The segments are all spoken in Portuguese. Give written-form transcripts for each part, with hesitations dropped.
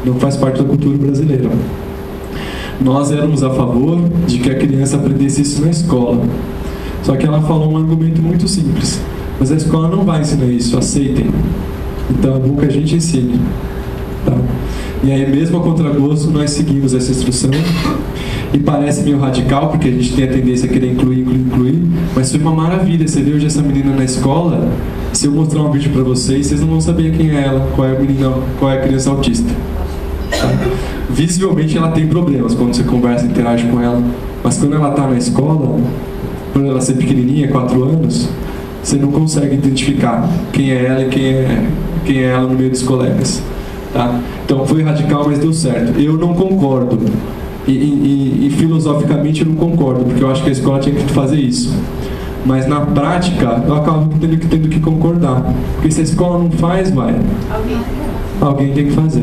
não faz parte da cultura brasileira. Nós éramos a favor de que a criança aprendesse isso na escola. Só que ela falou um argumento muito simples: mas a escola não vai ensinar isso, aceitem. Então é bom que a gente ensine, tá? E aí, mesmo a contragosto, nós seguimos essa instrução. E parece meio radical, porque a gente tem a tendência a querer incluir, mas foi uma maravilha. Você vê hoje essa menina na escola. Se eu mostrar um vídeo pra vocês não vão saber quem é ela, qual é a menina, qual é a criança autista, tá? Visivelmente ela tem problemas quando você conversa, interage com ela, mas quando ela tá na escola, por ela ser pequenininha, 4 anos, você não consegue identificar quem é ela e quem é ela no meio dos colegas, tá? Então foi radical, mas deu certo. Eu não concordo. E filosoficamente eu não concordo, porque eu acho que a escola tinha que fazer isso. Mas na prática eu acabo tendo que concordar, porque se a escola não faz, alguém tem que fazer.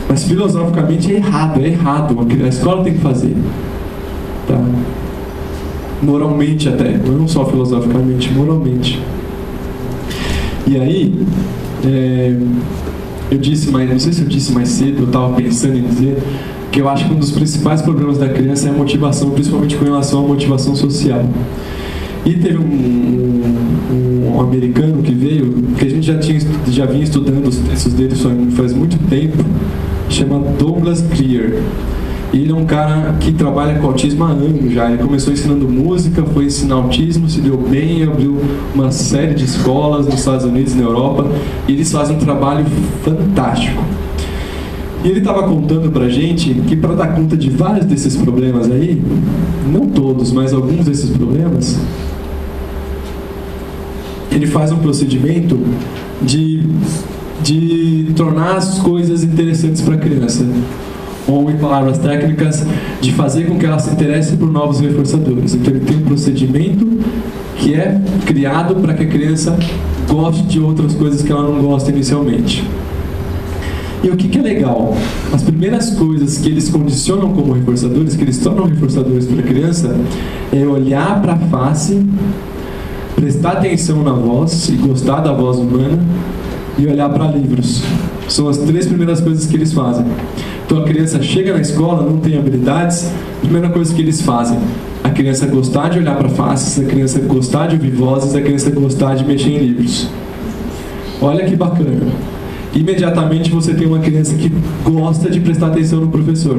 Mas filosoficamente é errado. A escola tem que fazer, tá? Moralmente até, não só filosoficamente, moralmente. E aí, eu disse, mas não sei se eu disse mais cedo, eu estava pensando em dizer que eu acho que um dos principais problemas da criança é a motivação, principalmente com relação à motivação social. E teve um americano que veio, que a gente já vinha estudando os textos dele faz muito tempo, chama Douglas Clear. E ele é um cara que trabalha com autismo há anos já. Ele começou ensinando música, foi ensinar autismo, se deu bem, abriu uma série de escolas nos Estados Unidos e na Europa, e eles fazem um trabalho fantástico. E ele estava contando pra gente que para dar conta de vários desses problemas aí, não todos, mas alguns desses problemas, ele faz um procedimento de tornar as coisas interessantes para a criança, ou em palavras técnicas, de fazer com que ela se interesse por novos reforçadores. Então ele tem um procedimento que é criado para que a criança goste de outras coisas que ela não gosta inicialmente. E o que é legal? As primeiras coisas que eles condicionam como reforçadores, que eles tornam reforçadores para a criança, é olhar para a face, prestar atenção na voz e gostar da voz humana, e olhar para livros. São as 3 primeiras coisas que eles fazem. Então a criança chega na escola, não tem habilidades, a primeira coisa que eles fazem: a criança gostar de olhar para faces, a criança gostar de ouvir vozes, a criança gostar de mexer em livros. Olha que bacana. Imediatamente você tem uma criança que gosta de prestar atenção no professor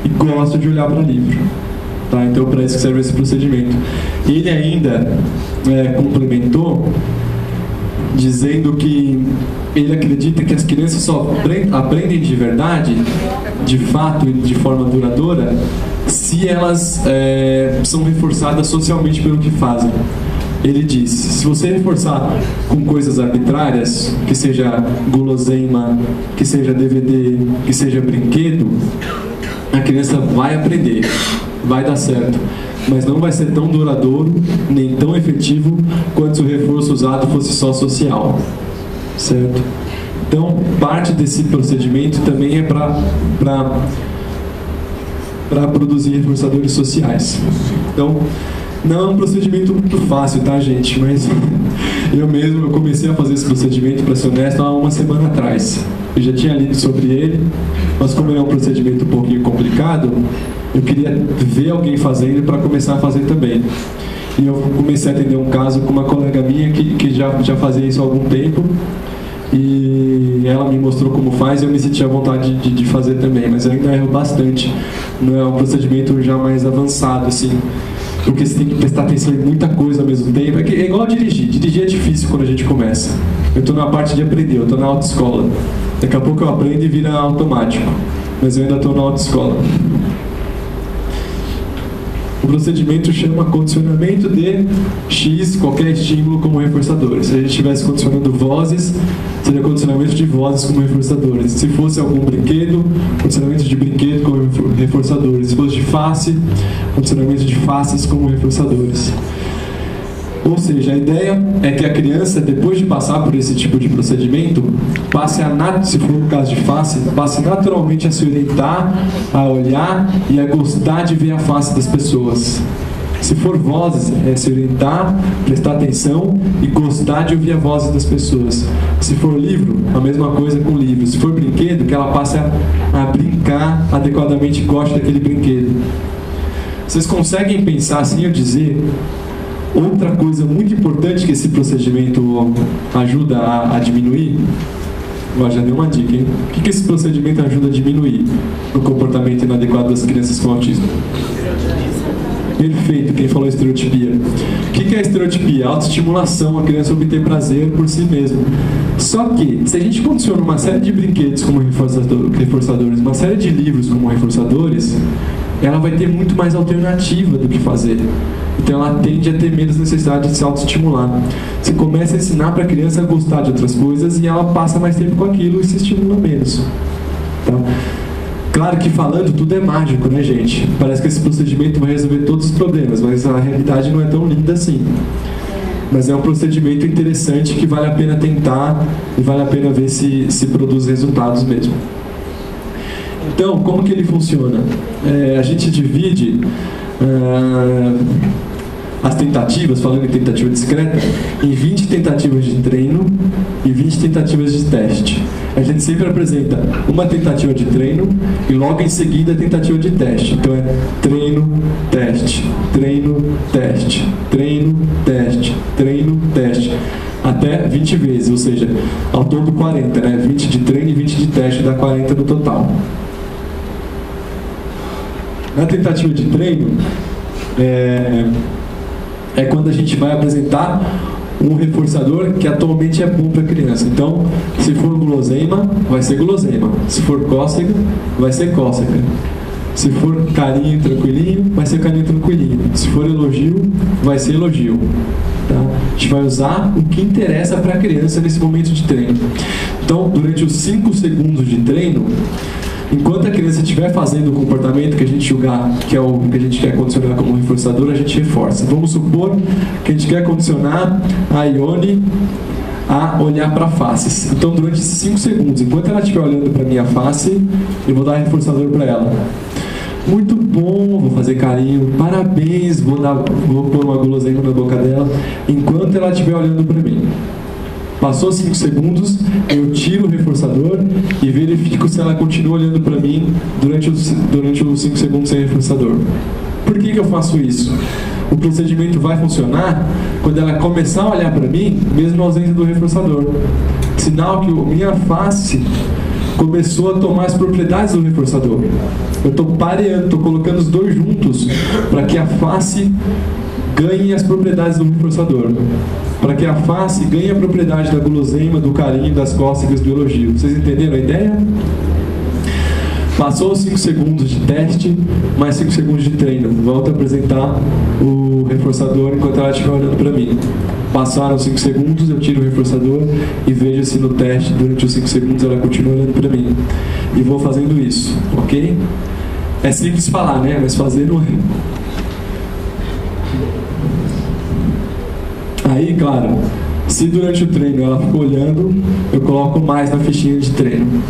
e gosta de olhar para livro, tá? Então para isso que serve esse procedimento. Ele ainda complementou dizendo que ele acredita que as crianças só aprendem de verdade, de fato e de forma duradoura, se elas são reforçadas socialmente pelo que fazem. Ele diz: se você reforçar com coisas arbitrárias, que seja guloseima, que seja DVD, que seja brinquedo, a criança vai aprender, vai dar certo, mas não vai ser tão duradouro nem tão efetivo quanto se o reforço usado fosse só social, certo? Então, parte desse procedimento também é para produzir reforçadores sociais. Então, não é um procedimento muito fácil, tá, gente? Mas eu comecei a fazer esse procedimento, para ser honesto, há uma semana atrás. Eu já tinha lido sobre ele, mas como ele é um procedimento um pouquinho complicado, eu queria ver alguém fazendo para começar a fazer também. E eu comecei a atender um caso com uma colega minha que já fazia isso há algum tempo, e ela me mostrou como faz e eu me senti à vontade de fazer também, mas eu ainda erro bastante. Não é um procedimento já mais avançado, assim, porque você tem que prestar atenção em muita coisa ao mesmo tempo. É igual a dirigir. Dirigir é difícil quando a gente começa. Eu estou na parte de aprender, eu estou na autoescola. Daqui a pouco eu aprendo e vira automático, mas eu ainda estou na autoescola. O procedimento chama condicionamento de X, qualquer estímulo como reforçador. Se a gente estivesse condicionando vozes, seria condicionamento de vozes como reforçadores. Se fosse algum brinquedo, condicionamento de brinquedo como reforçadores. Se fosse de face, condicionamento de faces como reforçadores. Ou seja, a ideia é que a criança, depois de passar por esse tipo de procedimento, se for no caso de face, passe naturalmente a se orientar, a olhar e a gostar de ver a face das pessoas. Se for vozes, é se orientar, prestar atenção e gostar de ouvir a voz das pessoas. Se for livro, a mesma coisa com livro. Se for brinquedo, brinquedo, que ela passe a brincar adequadamente e goste daquele brinquedo. Vocês conseguem pensar, assim eu dizer, outra coisa muito importante que esse procedimento ajuda a diminuir? Eu já dei uma dica, hein? O que esse procedimento ajuda a diminuir no comportamento inadequado das crianças com autismo? Perfeito, quem falou estereotipia? O que é estereotipia? Autoestimulação, a criança obter prazer por si mesmo. Só que, se a gente condiciona uma série de brinquedos como reforçadores, uma série de livros como reforçadores, ela vai ter muito mais alternativa do que fazer. Então ela tende a ter menos necessidade de se autoestimular. Você começa a ensinar para a criança a gostar de outras coisas e ela passa mais tempo com aquilo e se estimula menos. Tá? Claro que falando tudo é mágico, né, gente? Parece que esse procedimento vai resolver todos os problemas, mas a realidade não é tão linda assim. Mas é um procedimento interessante que vale a pena tentar e vale a pena ver se produz resultados mesmo. Então, como que ele funciona? A gente divide as tentativas, falando em tentativa discreta, em 20 tentativas de treino e 20 tentativas de teste. A gente sempre apresenta uma tentativa de treino e logo em seguida a tentativa de teste. Então é treino, teste, treino, teste, treino, teste, treino, teste, até 20 vezes, ou seja, ao todo 40, né? 20 de treino e 20 de teste dá 40 no total. Na tentativa de treino, é quando a gente vai apresentar um reforçador que atualmente é bom para a criança. Então, se for guloseima, vai ser guloseima. Se for cócega, vai ser cócega. Se for carinho tranquilinho, vai ser carinho tranquilinho. Se for elogio, vai ser elogio. Tá? A gente vai usar o que interessa para a criança nesse momento de treino. Então, durante os 5 segundos de treino, enquanto a criança estiver fazendo o comportamento que a gente julgar que é o que a gente quer condicionar como reforçador, a gente reforça. Vamos supor que a gente quer condicionar a Ione a olhar para faces. Então, durante esses 5 segundos, enquanto ela estiver olhando para a minha face, eu vou dar reforçador para ela. Muito bom, vou fazer carinho, parabéns, vou pôr uma guloseima na boca dela, enquanto ela estiver olhando para mim. Passou 5 segundos, eu tiro o reforçador e verifico se ela continua olhando para mim durante os 5 segundos sem reforçador. Por que eu faço isso? O procedimento vai funcionar quando ela começar a olhar para mim, mesmo na ausência do reforçador. Sinal que a minha face começou a tomar as propriedades do reforçador. Eu estou pareando, estou colocando os dois juntos para que a face ganhe as propriedades do reforçador. Para que a face ganhe a propriedade da guloseima, do carinho, das cócegas, do elogio. Vocês entenderam a ideia? Passou os 5 segundos de teste, mais 5 segundos de treino. Volto a apresentar o reforçador enquanto ela estiver olhando para mim. Passaram 5 segundos, eu tiro o reforçador e vejo se no teste, durante os 5 segundos, ela continua olhando para mim. E vou fazendo isso, ok? É simples falar, né? Mas fazer não é. Aí, claro, se durante o treino ela ficou olhando, eu coloco mais na fichinha de treino.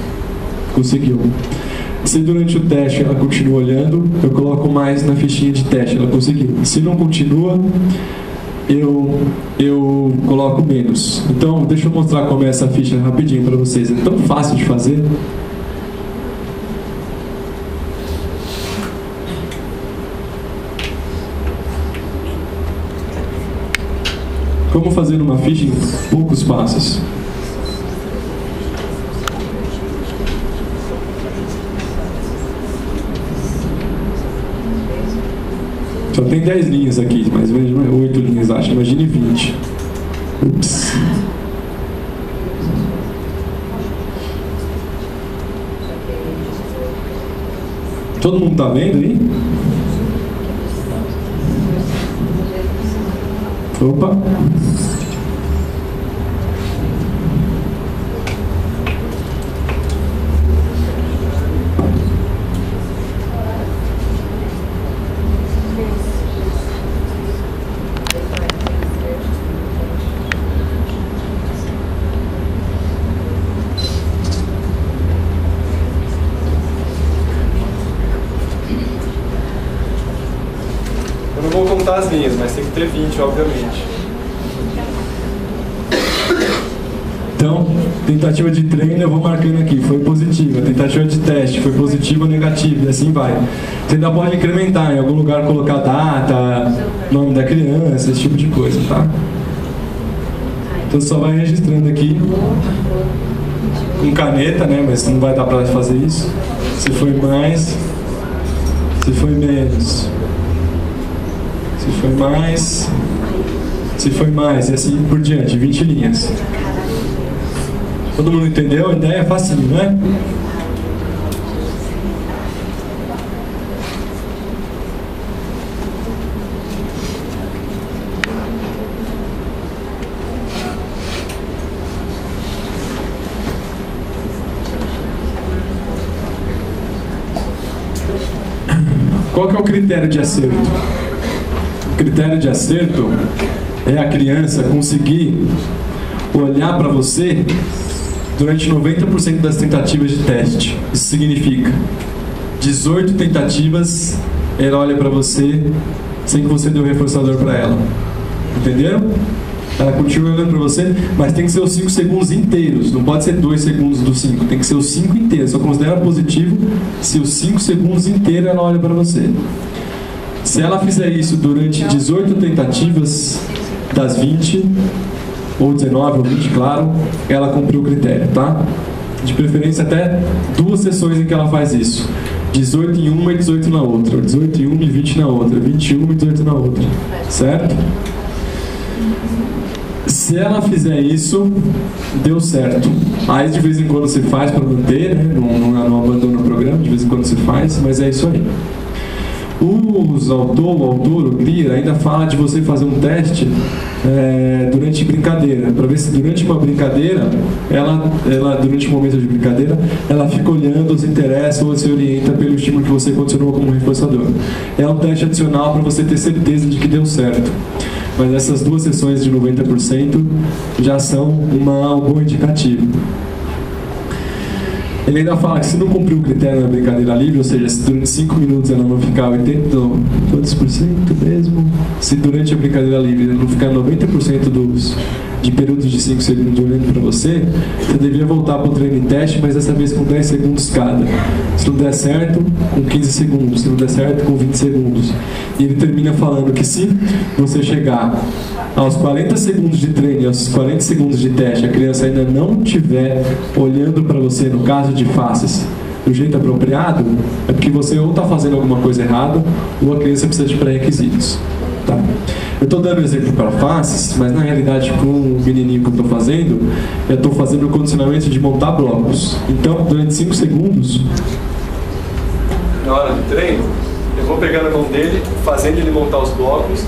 Conseguiu. Se durante o teste ela continua olhando, eu coloco mais na fichinha de teste. Ela conseguiu. Se não continua, eu coloco menos. Então, deixa eu mostrar como é essa ficha rapidinho para vocês. É tão fácil de fazer. Como fazer uma ficha em poucos passos. Só tem 10 linhas aqui, mas 8 linhas, acho. Imagine 20. Ups. Todo mundo tá vendo aí? Opa! Eu não vou contar as linhas, mas tem que ter 20, obviamente. Então, tentativa de treino eu vou marcando aqui, foi positiva. tentativa de teste, foi positivo ou negativo, e assim vai. Você ainda pode incrementar, em algum lugar colocar data, nome da criança, esse tipo de coisa, tá? Então só vai registrando aqui com caneta, né? Mas não vai dar pra fazer isso. Se foi mais, se foi menos, se foi mais, se foi mais, e assim por diante, 20 linhas. Todo mundo entendeu? A ideia é facinho, não é? Qual que é o critério de acerto? O critério de acerto é a criança conseguir olhar para você durante 90% das tentativas de teste. Isso significa 18 tentativas, ela olha para você sem que você dê o reforçador para ela. Entenderam? Ela continua olhando para você, mas tem que ser os 5 segundos inteiros. Não pode ser 2 segundos dos 5. Tem que ser os 5 inteiros. Só considera positivo se os 5 segundos inteiros ela olha para você. Se ela fizer isso durante 18 tentativas das 20, ou 19 ou 20, claro, ela cumpriu o critério, tá? De preferência até 2 sessões em que ela faz isso. 18 em uma e 18 na outra. 18 em uma e 20 na outra. 21 e 18 na outra. Certo? Se ela fizer isso, deu certo. Aí de vez em quando se faz para manter, né? Não abandona o programa, de vez em quando se faz, mas é isso aí. O autor, o Clear, ainda fala de você fazer um teste durante brincadeira, para ver se durante uma brincadeira, ela durante um momento de brincadeira, ela fica olhando, se interessa ou se orienta pelo estímulo que você condicionou como reforçador. É um teste adicional para você ter certeza de que deu certo. Mas essas 2 sessões de 90% já são um bom indicativo. Ele ainda fala que se não cumprir o critério na brincadeira livre, ou seja, se durante 5 minutos ela não ficar 80%, quantos por cento mesmo? Se durante a brincadeira livre ela não ficar 90% de períodos de 5 segundos olhando para você, você devia voltar para o treino e teste, mas dessa vez com 10 segundos cada. Se não der certo, com 15 segundos. Se não der certo, com 20 segundos. E ele termina falando que se você chegar aos 40 segundos de treino e aos 40 segundos de teste, a criança ainda não estiver olhando para você, no caso de faces, do jeito apropriado, é porque você ou está fazendo alguma coisa errada ou a criança precisa de pré-requisitos. Tá? Eu estou dando exemplo para faces, mas na realidade com o menininho que eu estou fazendo, eu estou fazendo o condicionamento de montar blocos. Então, durante 5 segundos, na hora do treino, eu vou pegar na mão dele, fazendo ele montar os blocos,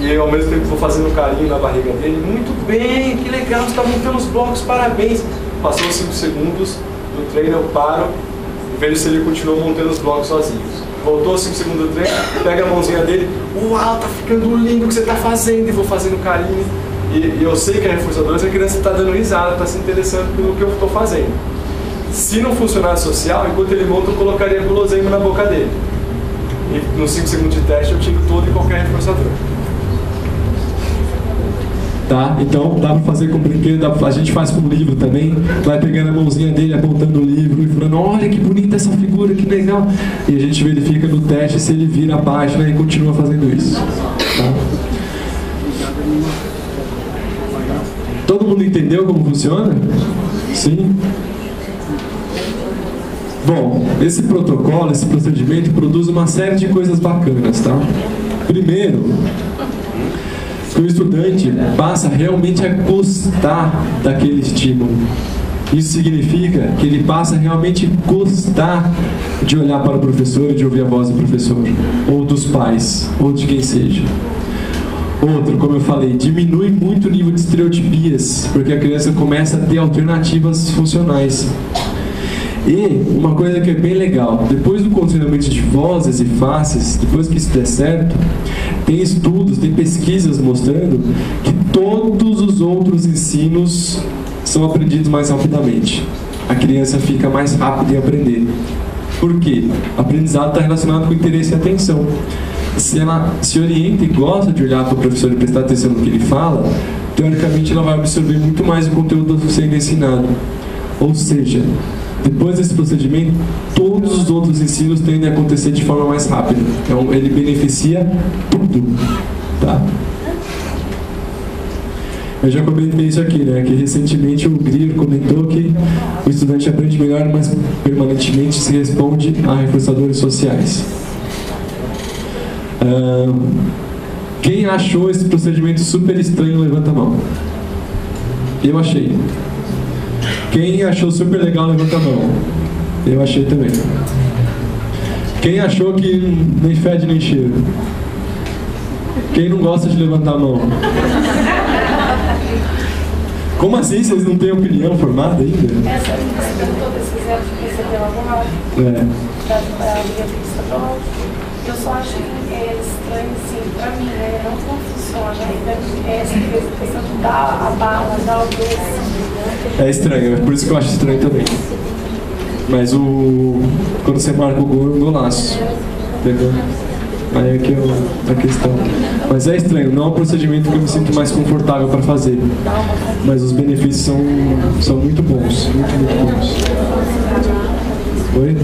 e eu, ao mesmo tempo vou fazendo um carinho na barriga dele. Muito bem, que legal, você está montando os blocos, parabéns. Passou os 5 segundos do treino, eu paro e vejo se ele continua montando os blocos sozinhos. Voltou os 5 segundos do treino, pega a mãozinha dele, uau, tá ficando lindo o que você está fazendo, e vou fazendo carinho. E eu sei que é reforçador, a criança está dando risada, está se interessando pelo que eu estou fazendo. Se não funcionasse social, enquanto ele monta, eu colocaria guloseima na boca dele. E nos 5 segundos de teste eu tiro todo e qualquer reforçador. Tá? Então dá para fazer com brinquedo, a gente faz com livro também, vai pegando a mãozinha dele, apontando o livro e falando, olha que bonita essa figura, que legal. E a gente verifica no teste se ele vira a página e continua fazendo isso. Tá? Todo mundo entendeu como funciona? Sim? Bom, esse protocolo, esse procedimento produz uma série de coisas bacanas, tá? Primeiro, o estudante passa realmente a gostar daquele estímulo. Isso significa que ele passa a realmente gostar de olhar para o professor e de ouvir a voz do professor, ou dos pais, ou de quem seja. Outro, como eu falei, diminui muito o nível de estereotipias, porque a criança começa a ter alternativas funcionais. E uma coisa que é bem legal, depois do condicionamento de vozes e faces, depois que isso der certo, tem estudos, tem pesquisas mostrando que todos os outros ensinos são aprendidos mais rapidamente. A criança fica mais rápida em aprender. Por quê? O aprendizado está relacionado com interesse e atenção. Se ela se orienta e gosta de olhar para o professor e prestar atenção no que ele fala, teoricamente ela vai absorver muito mais o conteúdo sendo ensinado. Ou seja, Depois desse procedimento, todos os outros ensinos tendem a acontecer de forma mais rápida. Então, ele beneficia tudo. Tá? Eu já comentei isso aqui, né? Que recentemente o Greer comentou que o estudante aprende melhor, mas permanentemente se responde a reforçadores sociais. Quem achou esse procedimento super estranho, levanta a mão. Eu achei. Quem achou super legal, levanta a mão. Eu achei também. Quem achou que nem fede nem cheira? Quem não gosta de levantar a mão? Como assim? Vocês não têm opinião formada ainda? Essa você perguntou desses erros que recebeu alguma da psicóloga. Eu só acho estranho, assim, pra mim, né? Não funciona. Essa questão de dar a bala, dar o doce. É estranho, é por isso que eu acho estranho também. Mas quando você marca o gol, é um golaço. Entendeu? Aí é que a questão. Mas é estranho, não é um procedimento que eu me sinto mais confortável para fazer. Mas os benefícios são muito bons, muito bons. Oi?